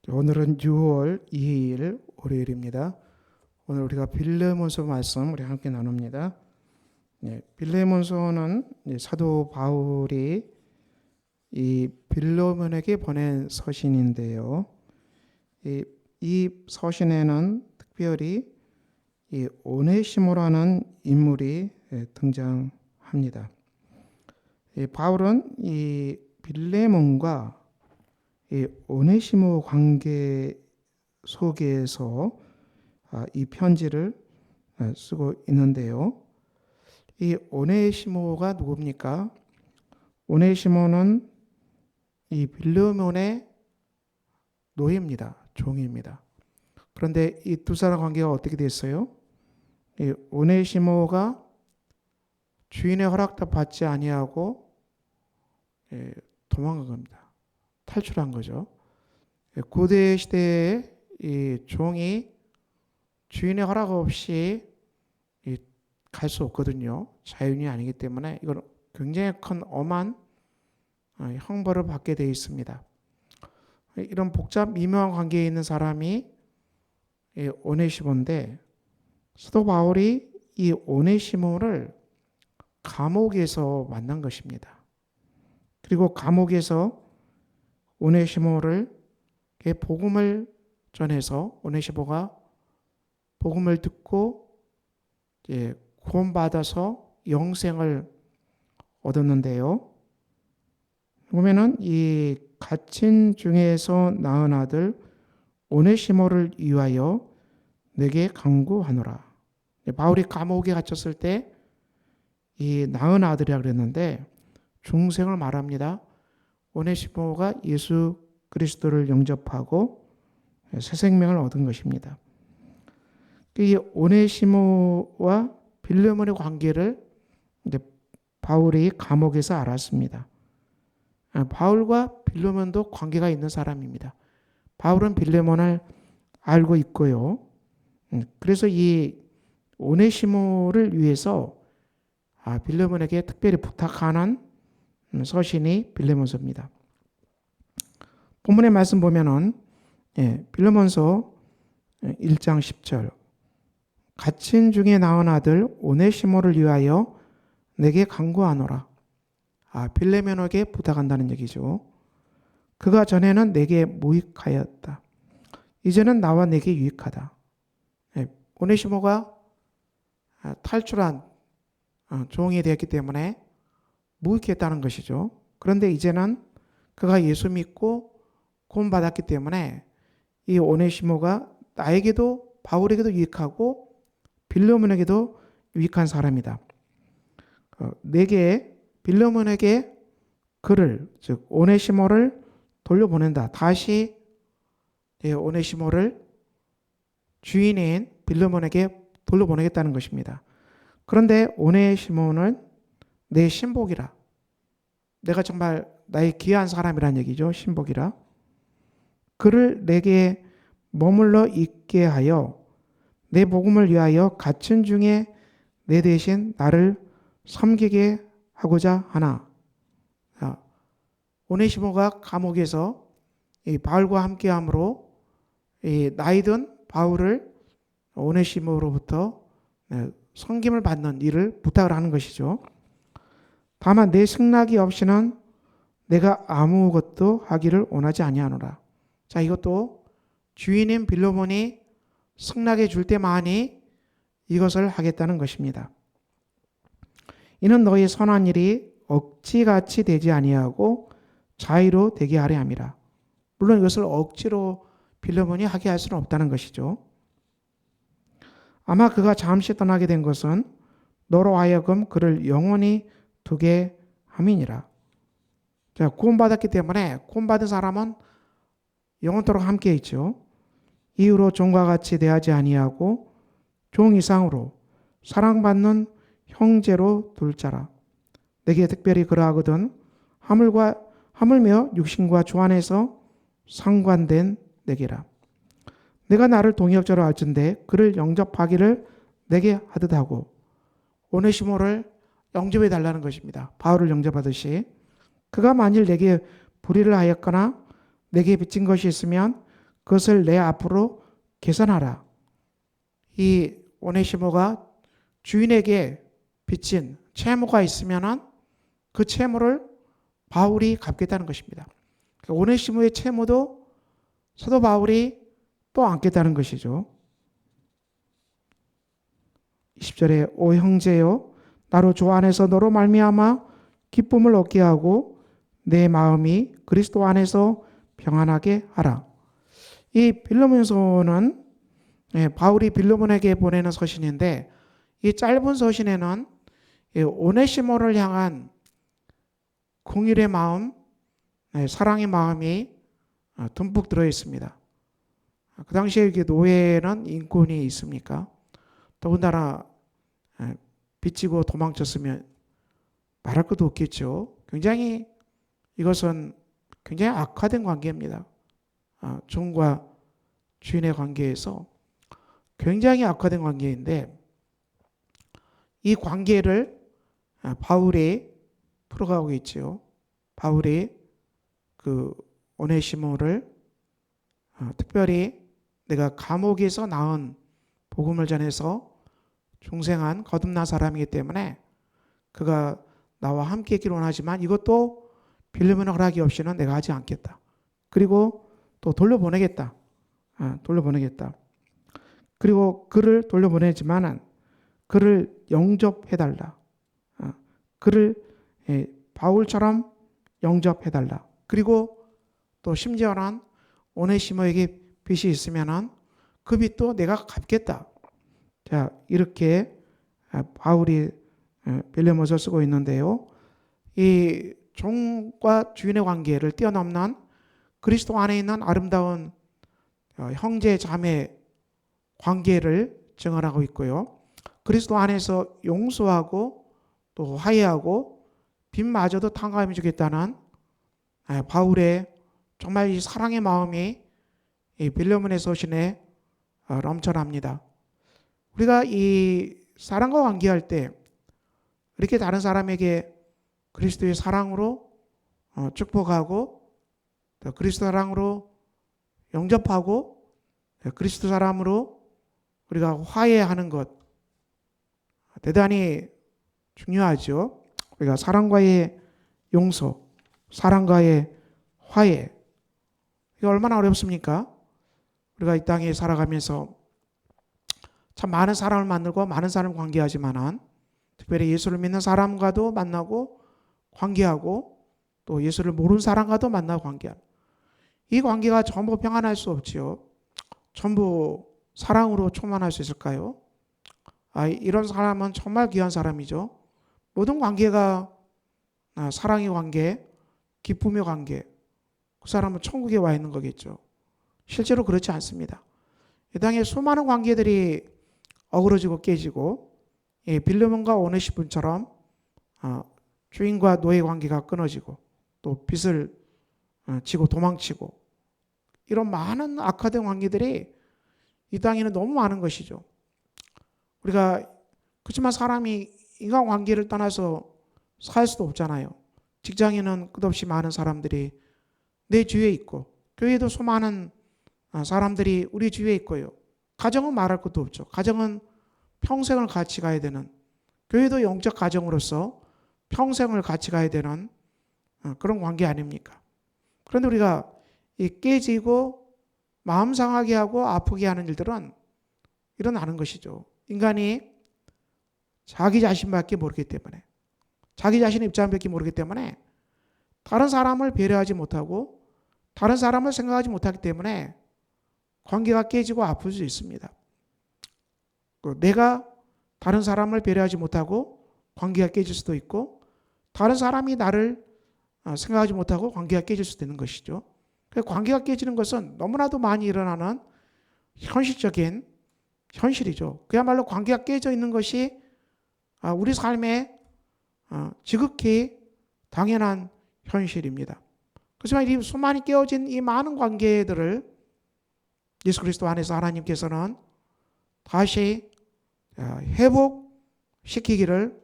오늘은 6월 2일 월요일입니다. 오늘 우리가 빌레몬서 말씀 우리 함께 나눕니다. 빌레몬서는 사도 바울이 이 빌레몬에게 보낸 서신인데요. 이 서신에는 특별히 이 오네시모라는 인물이 등장합니다. 바울은 이 빌레몬과 이 오네시모 관계 속에서 이 편지를 쓰고 있는데요. 이 오네시모가 누굽니까? 오네시모는 이 빌레몬의 노예입니다. 종입니다. 그런데 이 두 사람 관계가 어떻게 됐어요? 이 오네시모가 주인의 허락도 받지 아니하고 도망간 겁니다. 탈출한 거죠. 고대 시대에 이 종이 주인의 허락 없이 갈 수 없거든요. 자연이 아니기 때문에 이건 굉장히 큰 엄한 형벌을 받게 되어 있습니다. 이런 복잡 미묘한 관계에 있는 사람이 오네시모인데 사도 바울이 이 오네시모를 감옥에서 만난 것입니다. 그리고 감옥에서 오네시모를 복음을 전해서 오네시모가 복음을 듣고 구원받아서 영생을 얻었는데요. 보면은 이 갇힌 중에서 낳은 아들 오네시모를 위하여 내게 간구하노라. 바울이 감옥에 갇혔을 때 이 낳은 아들이라 그랬는데 중생을 말합니다. 오네시모가 예수 그리스도를 영접하고 새 생명을 얻은 것입니다. 이 오네시모와 빌레몬의 관계를 이제 바울이 감옥에서 알았습니다. 바울과 빌레몬도 관계가 있는 사람입니다. 바울은 빌레몬을 알고 있고요. 그래서 이 오네시모를 위해서 빌레몬에게 특별히 부탁하는 서신이 빌레몬서입니다. 본문의 말씀 보면은 빌레몬서 1장 10절 갇힌 중에 낳은 아들 오네시모를 위하여 내게 간구하노라. 빌레몬에게 부탁한다는 얘기죠. 그가 전에는 내게 무익하였다. 이제는 나와 내게 유익하다. 오네시모가 탈출한 종이 되었기 때문에 무익했다는 것이죠. 그런데 이제는 그가 예수 믿고 구원받았기 때문에 이 오네시모가 나에게도 바울에게도 유익하고 빌레몬에게도 유익한 사람이다. 내게 빌레몬에게 그를 즉 오네시모를 돌려보낸다. 다시 오네시모를 주인인 빌레몬에게 돌려보내겠다는 것입니다. 그런데 오네시모는 내 신복이라. 내가 정말 나의 귀한 사람이란 얘기죠. 신복이라. 그를 내게 머물러 있게 하여 내 복음을 위하여 갇힌 중에 내 대신 나를 섬기게 하고자 하나. 오네시모가 감옥에서 이 바울과 함께함으로 이 나이든 바울을 오네시모로부터 섬김을 받는 일을 부탁을 하는 것이죠. 다만 내 승낙이 없이는 내가 아무것도 하기를 원하지 아니하노라. 자, 이것도 주인인 빌레몬이 승낙해 줄 때만이 이것을 하겠다는 것입니다. 이는 너희 선한 일이 억지같이 되지 아니하고 자의로 되게 하려 함이라. 물론 이것을 억지로 빌레몬이 하게 할 수는 없다는 것이죠. 아마 그가 잠시 떠나게 된 것은 너로 하여금 그를 영원히 두게 함이니라. 자, 구원받았기 때문에 구원받은 사람은 영원토록 함께 있죠. 이후로 종과 같이 대하지 아니하고 종 이상으로 사랑받는 형제로 둘 자라. 내게 특별히 그러하거든 하물며 육신과 주 안에서 상관된 내게라. 내가 나를 동역자로 알진대 그를 영접하기를 내게 하듯 하고. 오네시모를 영접해 달라는 것입니다. 바울을 영접하듯이. 그가 만일 내게 불의를 하였거나 내게 빚진 것이 있으면 그것을 내 앞으로 개선하라. 이 오네시모가 주인에게 빚진 채무가 있으면은 그 채무를 바울이 갚겠다는 것입니다. 오네시모의 채무도 사도 바울이 또 안겠다는 것이죠. 20절에 오 형제여 나로 주 안에서 너로 말미암아 기쁨을 얻게 하고 내 마음이 그리스도 안에서 평안하게 하라. 이 빌레몬서는 바울이 빌레몬에게 보내는 서신인데 이 짧은 서신에는 오네시모를 향한 긍휼의 마음, 사랑의 마음이 듬뿍 들어 있습니다. 그 당시에 노예는 인권이 있습니까? 더군다나 빚지고 도망쳤으면 말할 것도 없겠죠. 이것은 굉장히 악화된 관계입니다. 종과 주인의 관계에서 굉장히 악화된 관계인데 이 관계를 바울이 풀어가고 있죠. 바울이 그 오네시모를 특별히 내가 감옥에서 낳은 복음을 전해서 중생한 거듭난 사람이기 때문에 그가 나와 함께 있기를 원하지만 이것도 빌레몬의 허락이 없이는 내가 하지 않겠다. 그리고 또 돌려보내겠다. 돌려보내겠다. 그리고 그를 돌려보내지만은 그를 영접해달라. 그를 바울처럼 영접해달라. 그리고 또 심지어는 오네시모에게 빚이 있으면은 그 빚도 내가 갚겠다. 자, 이렇게 바울이 빌레몬서 쓰고 있는데요. 이 종과 주인의 관계를 뛰어넘는 그리스도 안에 있는 아름다운 형제 자매 관계를 증언하고 있고요. 그리스도 안에서 용서하고 또 화해하고 빚마저도 탕감해 주겠다는 바울의 정말 이 사랑의 마음이 이 빌레몬의 서신에 넘쳐납니다. 우리가 이 사랑과 관계할 때 이렇게 다른 사람에게 그리스도의 사랑으로 축복하고 또 그리스도 사랑으로 영접하고 그리스도 사람으로 우리가 화해하는 것 대단히 중요하죠. 우리가 사랑과의 용서, 사랑과의 화해 이게 얼마나 어렵습니까? 우리가 이 땅에 살아가면서 참 많은 사람을 만나고 많은 사람을 관계하지만은 특별히 예수를 믿는 사람과도 만나고 관계하고 또 예수를 모르는 사람과도 만나고 관계하고 이 관계가 전부 평안할 수 없지요. 전부 사랑으로 충만할 수 있을까요? 이런 사람은 정말 귀한 사람이죠. 모든 관계가 사랑의 관계, 기쁨의 관계 그 사람은 천국에 와 있는 거겠죠. 실제로 그렇지 않습니다. 이 땅에 수많은 관계들이 어그러지고 깨지고 빌레몬과 오네시몬처럼 주인과 노예 관계가 끊어지고 또 빚을 지고 도망치고 이런 많은 악화된 관계들이 이 땅에는 너무 많은 것이죠. 우리가 그렇지만 사람이 인간관계를 떠나서 살 수도 없잖아요. 직장에는 끝없이 많은 사람들이 내 주위에 있고 교회에도 수많은 사람들이 우리 주위에 있고요. 가정은 말할 것도 없죠. 가정은 평생을 같이 가야 되는 교회도 영적 가정으로서 평생을 같이 가야 되는 그런 관계 아닙니까? 그런데 우리가 이 깨지고 마음 상하게 하고 아프게 하는 일들은 일어나는 것이죠. 인간이 자기 자신밖에 모르기 때문에 자기 자신의 입장밖에 모르기 때문에 다른 사람을 배려하지 못하고 다른 사람을 생각하지 못하기 때문에 관계가 깨지고 아플 수 있습니다. 내가 다른 사람을 배려하지 못하고 관계가 깨질 수도 있고 다른 사람이 나를 생각하지 못하고 관계가 깨질 수도 있는 것이죠. 관계가 깨지는 것은 너무나도 많이 일어나는 현실적인 현실이죠. 그야말로 관계가 깨져 있는 것이 우리 삶에 지극히 당연한 현실입니다. 그렇지만 이 수많이 깨어진 이 많은 관계들을 예수 그리스도 안에서 하나님께서는 다시 회복시키기를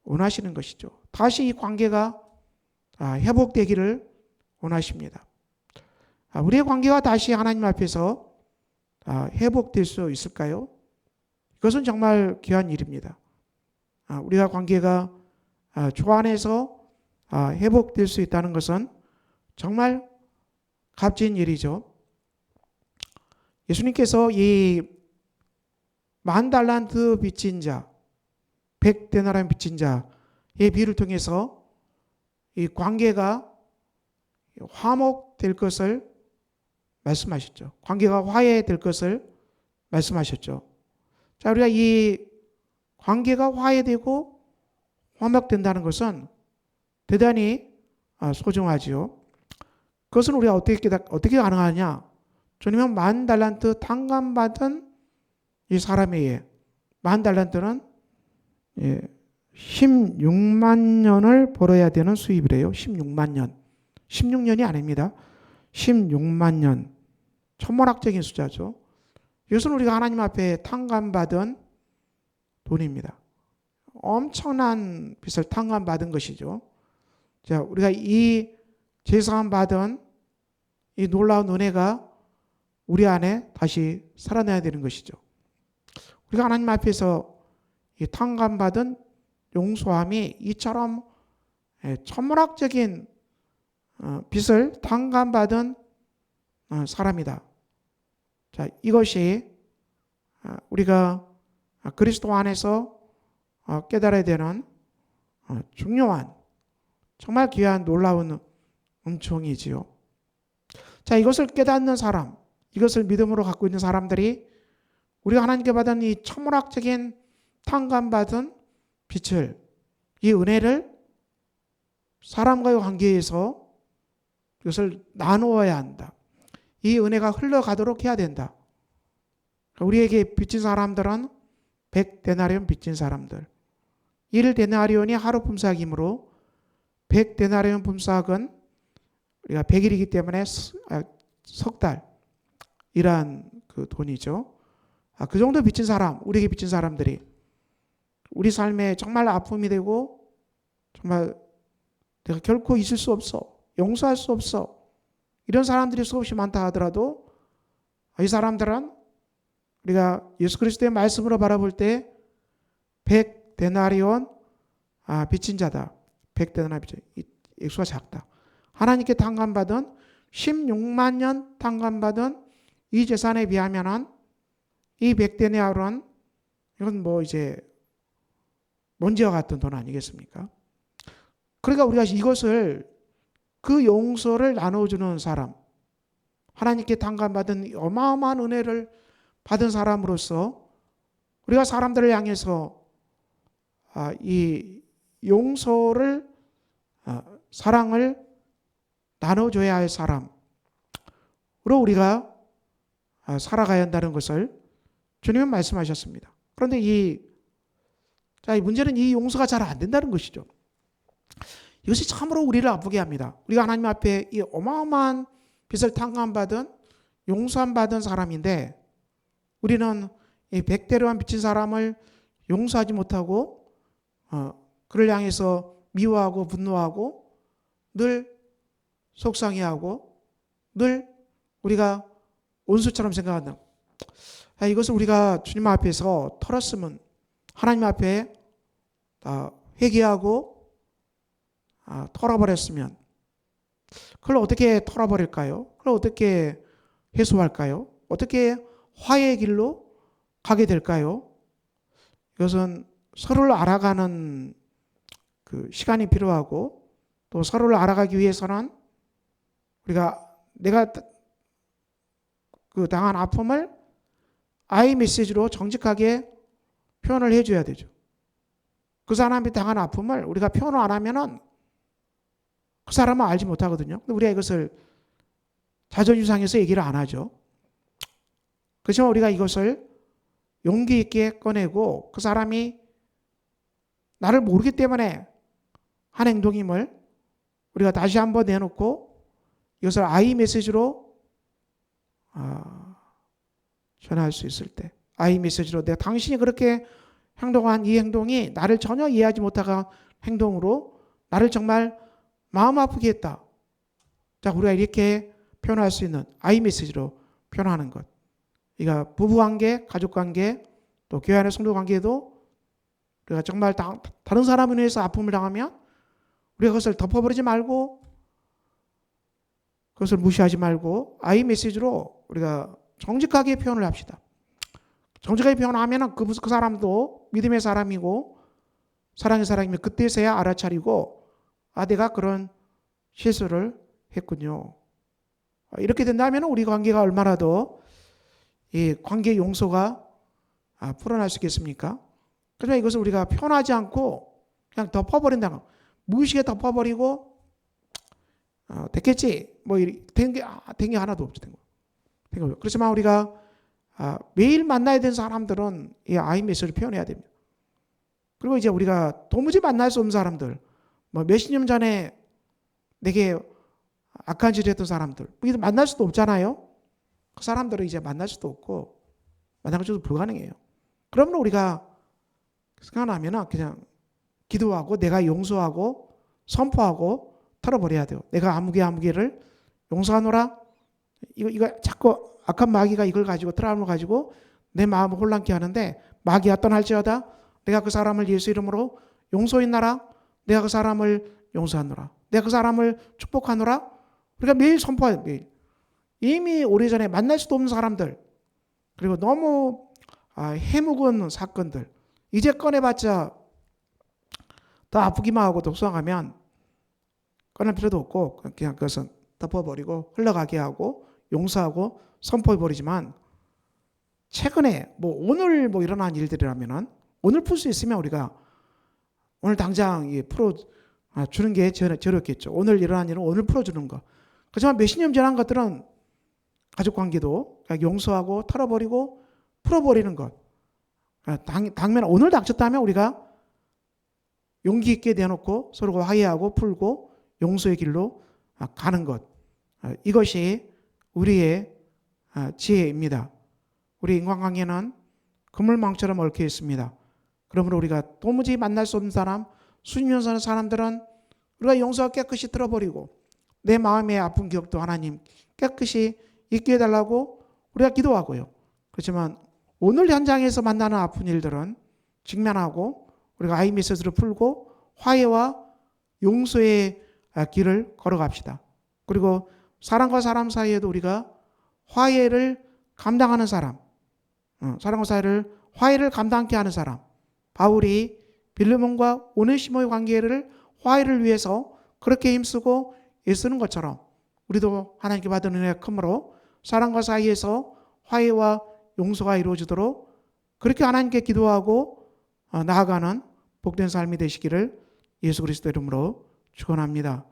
원하시는 것이죠. 다시 이 관계가 회복되기를 원하십니다. 우리의 관계가 다시 하나님 앞에서 회복될 수 있을까요? 이것은 정말 귀한 일입니다. 우리가 관계가 주 안에서 회복될 수 있다는 것은 정말 값진 일이죠. 예수님께서 이 10,000달란트 빚진 자, 100데나리온 빚진 자의 비유를 통해서 이 관계가 화목될 것을 말씀하셨죠. 관계가 화해될 것을 말씀하셨죠. 자, 우리가 이 관계가 화해되고 화목된다는 것은 대단히 소중하지요. 그것은 우리가 어떻게 가능하냐? 주님은 10,000달란트 탕감받은 이 사람에게 10,000달란트는 16만 년을 벌어야 되는 수입이래요. 16만 년. 16년이 아닙니다. 16만 년. 천문학적인 숫자죠. 이것은 우리가 하나님 앞에 탕감받은 돈입니다. 엄청난 빚을 탕감받은 것이죠. 자, 우리가 이 제사함 받은 이 놀라운 은혜가 우리 안에 다시 살아나야 되는 것이죠. 우리가 하나님 앞에서 이 탕감받은 용서함이 이처럼 천문학적인 빚을 탕감받은 사람이다. 자, 이것이 우리가 그리스도 안에서 깨달아야 되는 중요한 정말 귀한 놀라운 은총이지요. 자, 이것을 깨닫는 사람, 이것을 믿음으로 갖고 있는 사람들이 우리가 하나님께 받은 이 천문학적인 탕감받은 빛을, 이 은혜를 사람과의 관계에서 이것을 나누어야 한다. 이 은혜가 흘러가도록 해야 된다. 우리에게 빚진 사람들은 100데나리온 빚진 사람들. 1데나리온이 하루 품삯이므로 100데나리온 품삯은 우리가 100일이기 때문에 석 달이란 그 돈이죠. 그 정도 빚진 사람, 우리에게 빚진 사람들이 우리 삶에 정말 아픔이 되고 정말 내가 결코 잊을 수 없어, 용서할 수 없어, 이런 사람들이 수없이 많다 하더라도 이 사람들은 우리가 예수 그리스도의 말씀으로 바라볼 때 100데나리온 빚진 자다. 100데나리온 빚진 액수가 작다. 하나님께 탕감받은 16만 년 탕감받은 이 재산에 비하면은 이 100데나리온은 이건 뭐 이제 먼지와 같은 돈 아니겠습니까? 그러니까 우리가 이것을 그 용서를 나눠주는 사람, 하나님께 탕감받은 어마어마한 은혜를 받은 사람으로서 우리가 사람들을 향해서 이 용서를 사랑을 나눠줘야 할 사람으로 우리가 살아가야 한다는 것을 주님은 말씀하셨습니다. 그런데 이 문제는 이 용서가 잘 안 된다는 것이죠. 이것이 참으로 우리를 아프게 합니다. 우리가 하나님 앞에 이 어마어마한 빚을 탕감받은 용서함 받은 사람인데 우리는 이 100대로만 빚진 사람을 용서하지 못하고 그를 향해서 미워하고 분노하고 늘 속상해하고 늘 우리가 원수처럼 생각한다. 이것을 우리가 주님 앞에서 털었으면 하나님 앞에 회개하고 털어버렸으면 그걸 어떻게 털어버릴까요? 그걸 어떻게 해소할까요? 어떻게 화해의 길로 가게 될까요? 이것은 서로를 알아가는 그 시간이 필요하고 또 서로를 알아가기 위해서는 내가 그 당한 아픔을 아이메시지로 정직하게 표현을 해줘야 되죠. 그 사람이 당한 아픔을 우리가 표현을 안 하면은 그 사람은 알지 못하거든요. 근데 우리가 이것을 자존심 상해서 얘기를 안 하죠. 그렇지만 우리가 이것을 용기 있게 꺼내고 그 사람이 나를 모르기 때문에 한 행동임을 우리가 다시 한번 내놓고 이것을 아이 메시지로 전할 수 있을 때 아이 메시지로 내가 당신이 그렇게 행동한 이 행동이 나를 전혀 이해하지 못한 행동으로 나를 정말 마음 아프게 했다. 자, 우리가 이렇게 표현할 수 있는 아이메시지로 표현하는 것. 그러니까 부부관계, 가족관계, 또 교회 안의 성도관계에도 우리가 정말 다른 사람에 의해서 아픔을 당하면 우리가 그것을 덮어버리지 말고 그것을 무시하지 말고 아이메시지로 우리가 정직하게 표현을 합시다. 정직하게 표현하면 그 사람도 믿음의 사람이고 사랑의 사람이면 그때서야 알아차리고 내가 그런 실수를 했군요. 이렇게 된다면 우리 관계가 얼마나 더 이 관계 용서가 풀어날 수 있겠습니까? 그러나 이것을 우리가 표현하지 않고 그냥 덮어버린다는 무의식에 덮어버리고 됐겠지 뭐 된 게 하나도 없지 된 거. 그렇지만 우리가 매일 만나야 되는 사람들은 이 아이메시지를 표현해야 됩니다. 그리고 이제 우리가 도무지 만날 수 없는 사람들, 뭐 몇십 년 전에 내게 악한 짓을 했던 사람들, 만날 수도 없잖아요. 그 사람들은 이제 만날 수도 없고 만나는 것도 불가능해요. 그러면 우리가 생각나면 그냥 기도하고 내가 용서하고 선포하고 털어버려야 돼요. 내가 아무개를 용서하노라. 이거 자꾸 악한 마귀가 이걸 가지고 트라우마를 가지고 내 마음을 혼란케 하는데 마귀가 떠날지어다 내가 그 사람을 예수 이름으로 용서했나라. 내가 그 사람을 용서하노라. 내가 그 사람을 축복하노라. 우리가 매일 선포해요. 매일. 이미 오래전에 만날 수도 없는 사람들 그리고 너무 해묵은 사건들 이제 꺼내봤자 더 아프기만 하고 독소하면 꺼낼 필요도 없고 그냥 그것은 덮어버리고 흘러가게 하고 용서하고 선포해버리지만 최근에 오늘 일어난 일들이라면 오늘 풀 수 있으면 우리가 오늘 당장 풀어주는 게 저렇겠죠. 오늘 일어난 일은 오늘 풀어주는 거. 그렇지만 몇십 년 지난 것들은 가족관계도 용서하고 털어버리고 풀어버리는 것. 당면 오늘 닥쳤다면 우리가 용기 있게 내놓고 서로 화해하고 풀고 용서의 길로 가는 것. 이것이 우리의 지혜입니다. 우리 인간관계는 그물망처럼 얽혀 있습니다. 그러므로 우리가 도무지 만날 수 없는 사람, 수십 년 사는 사람들은 우리가 용서가 깨끗이 들어버리고 내 마음의 아픈 기억도 하나님 깨끗이 잊게 해달라고 우리가 기도하고요. 그렇지만 오늘 현장에서 만나는 아픈 일들은 직면하고 우리가 아이메시지를 풀고 화해와 용서의 길을 걸어갑시다. 그리고 사람과 사람 사이에도 우리가 화해를 감당하는 사람, 사람과 사이를 화해를 감당케 하는 사람, 바울이 빌레몬과 오네시모의 관계를 화해를 위해서 그렇게 힘쓰고 애쓰는 것처럼 우리도 하나님께 받은 은혜가 크므로 사람과 사이에서 화해와 용서가 이루어지도록 그렇게 하나님께 기도하고 나아가는 복된 삶이 되시기를 예수 그리스도 이름으로 축원합니다.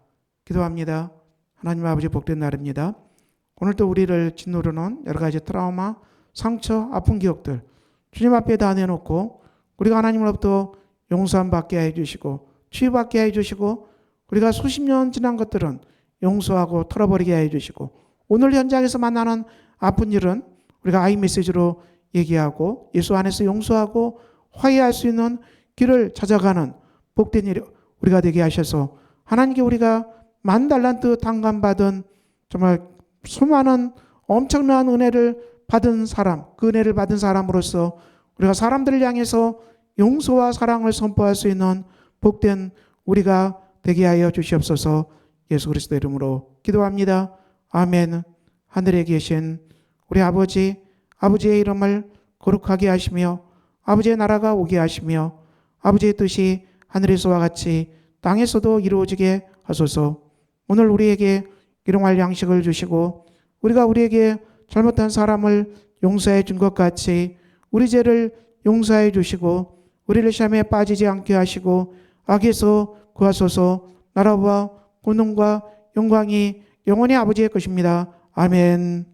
기도합니다. 하나님 아버지 복된 날입니다. 오늘도 우리를 짓누르는 여러 가지 트라우마, 상처, 아픈 기억들 주님 앞에 다 내놓고 우리가 하나님으로부터 용서함 받게 해주시고 치유받게 해주시고 우리가 수십 년 지난 것들은 용서하고 털어버리게 해주시고 오늘 현장에서 만나는 아픈 일은 우리가 아이메시지로 얘기하고 예수 안에서 용서하고 화해할 수 있는 길을 찾아가는 복된 일 우리가 되게 하셔서 하나님께 우리가 만달란트 당감받은 정말 수많은 엄청난 은혜를 받은 사람, 그 은혜를 받은 사람으로서 우리가 사람들을 향해서 용서와 사랑을 선포할 수 있는 복된 우리가 되게 하여 주시옵소서. 예수 그리스도 이름으로 기도합니다. 아멘. 하늘에 계신 우리 아버지의 이름을 거룩하게 하시며 아버지의 나라가 오게 하시며 아버지의 뜻이 하늘에서와 같이 땅에서도 이루어지게 하소서. 오늘 우리에게 일용할 양식을 주시고 우리가 우리에게 잘못한 사람을 용서해 준 것 같이 우리 죄를 용서해 주시고 우리를 시험에 빠지지 않게 하시고 악에서 구하소서. 나라와 권능과 영광이 영원히 아버지의 것입니다. 아멘.